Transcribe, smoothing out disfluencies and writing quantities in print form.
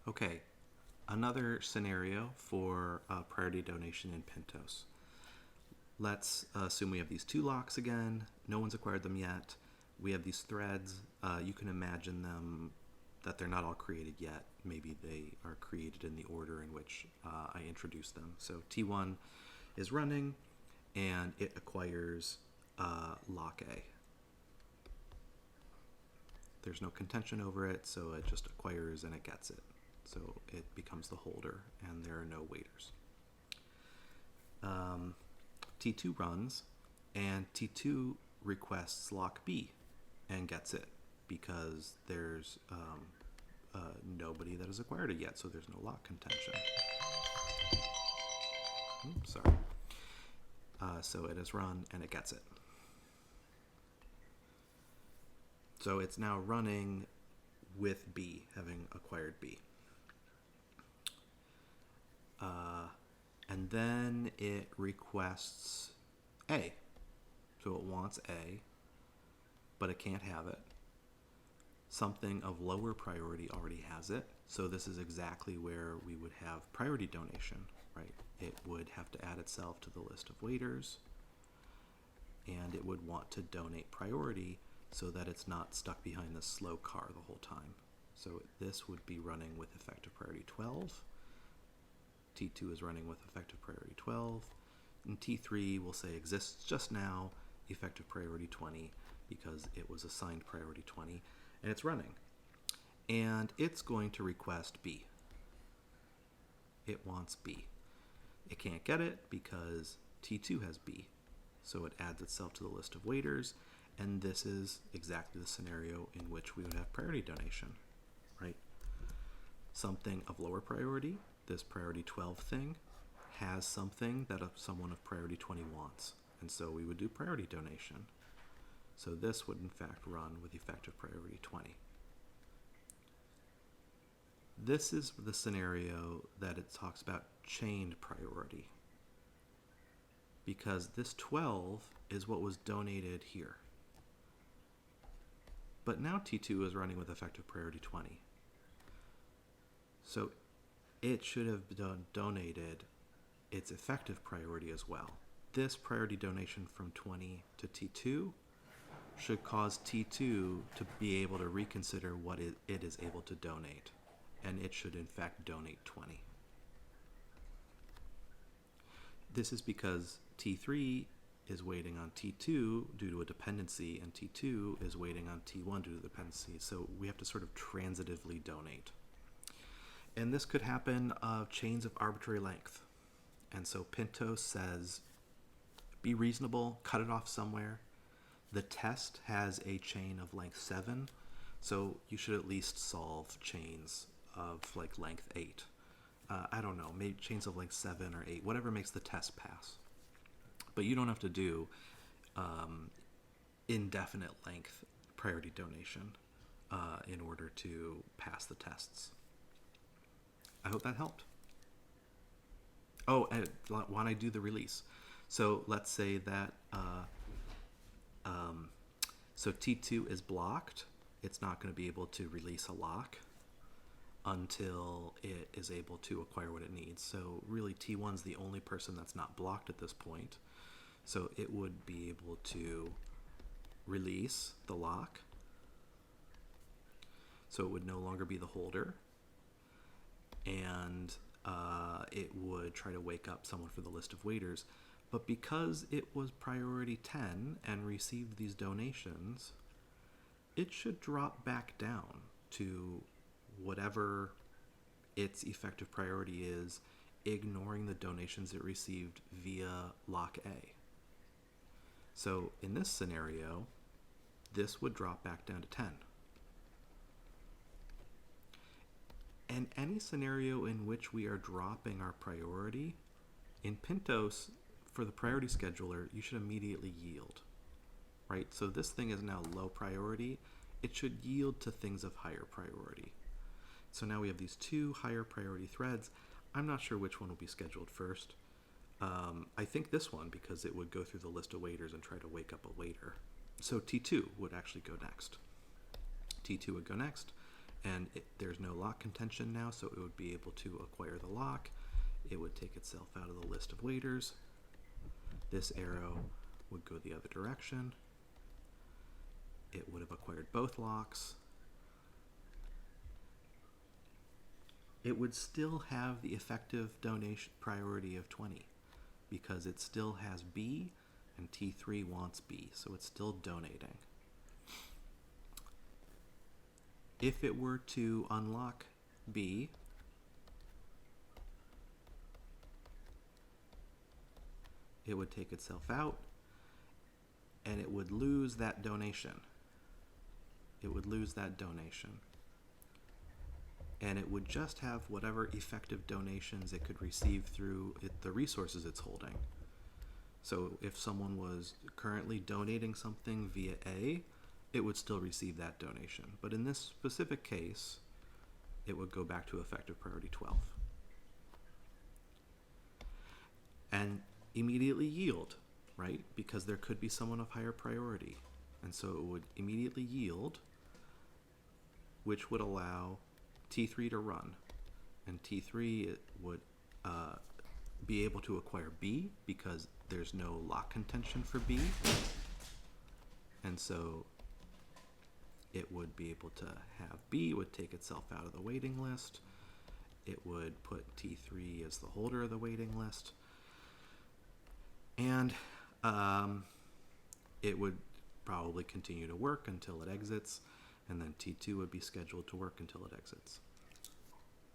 Okay, another scenario for priority donation in Pintos. Let's assume we have these two locks again. No one's acquired them yet. We have these threads. You can imagine them that they're not all created yet. Maybe they are created in the order in which I introduced them. So T1 is running and it acquires lock A. There's no contention over it, so it just acquires and it gets it. So it becomes the holder and there are no waiters. T2 runs and T2 requests lock B and gets it because there's nobody that has acquired it yet, so there's no lock contention. Oops, sorry. So it has run and it gets it. So it's now running with B, having acquired B. And then it requests A. So it wants A, but it can't have it. Something of lower priority already has it. So this is exactly where we would have priority donation, right? It would have to add itself to the list of waiters, and it would want to donate priority so that it's not stuck behind this slow car the whole time. So this would be running with effective priority 12. T2 is running with effective priority 12. And T3 will say exists just now, effective priority 20, because it was assigned priority 20, and it's running. And it's going to request B. It wants B. It can't get it because T2 has B. So it adds itself to the list of waiters, and this is exactly the scenario in which we would have priority donation, right? Something of lower priority, this priority 12 thing, has something that someone of priority 20 wants, and so we would do priority donation. So this would in fact run with effective priority 20. This is the scenario that it talks about chained priority, because this 12 is what was donated here. But now T2 is running with effective priority 20. So it should have donated its effective priority as well. This priority donation from 20 to T2 should cause T2 to be able to reconsider what it is able to donate, and it should in fact donate 20. This is because T3 is waiting on T2 due to a dependency, and T2 is waiting on T1 due to the dependency, so we have to sort of transitively donate. And this could happen of chains of arbitrary length. And so Pintos says, be reasonable, cut it off somewhere. The test has a chain of length 7, so you should at least solve chains of like length 8. I don't know, maybe chains of length 7 or 8, whatever makes the test pass. But you don't have to do indefinite length priority donation in order to pass the tests. I hope that helped. Oh, and why don't I do the release? So let's say that so T2 is blocked. It's not going to be able to release a lock until it is able to acquire what it needs. So really T1's the only person that's not blocked at this point. So it would be able to release the lock. So it would no longer be the holder. And it would try to wake up someone for the list of waiters. But because it was priority 10 and received these donations, it should drop back down to whatever its effective priority is, ignoring the donations it received via lock A. So in this scenario, this would drop back down to 10. And any scenario in which we are dropping our priority, in Pintos, for the priority scheduler, you should immediately yield, right? So this thing is now low priority. It should yield to things of higher priority. So now we have these two higher priority threads. I'm not sure which one will be scheduled first. I think this one, because it would go through the list of waiters and try to wake up a waiter. So T2 would actually go next. T2 would go next, and there's no lock contention now, so it would be able to acquire the lock. It would take itself out of the list of waiters. This arrow would go the other direction. It would have acquired both locks. It would still have the effective donation priority of 20 because it still has B and T3 wants B, so it's still donating. If it were to unlock B, it would take itself out and it would lose that donation. It would lose that donation. And it would just have whatever effective donations it could receive through the resources it's holding. So if someone was currently donating something via A, it would still receive that donation. But in this specific case, it would go back to effective priority 12. And immediately yield, right? Because there could be someone of higher priority. And so it would immediately yield, which would allow T3 to run. And T3 it would be able to acquire B because there's no lock contention for B. And so it would be able to have B, would take itself out of the waiting list. It would put T3 as the holder of the waiting list. And it would probably continue to work until it exits, and then T2 would be scheduled to work until it exits.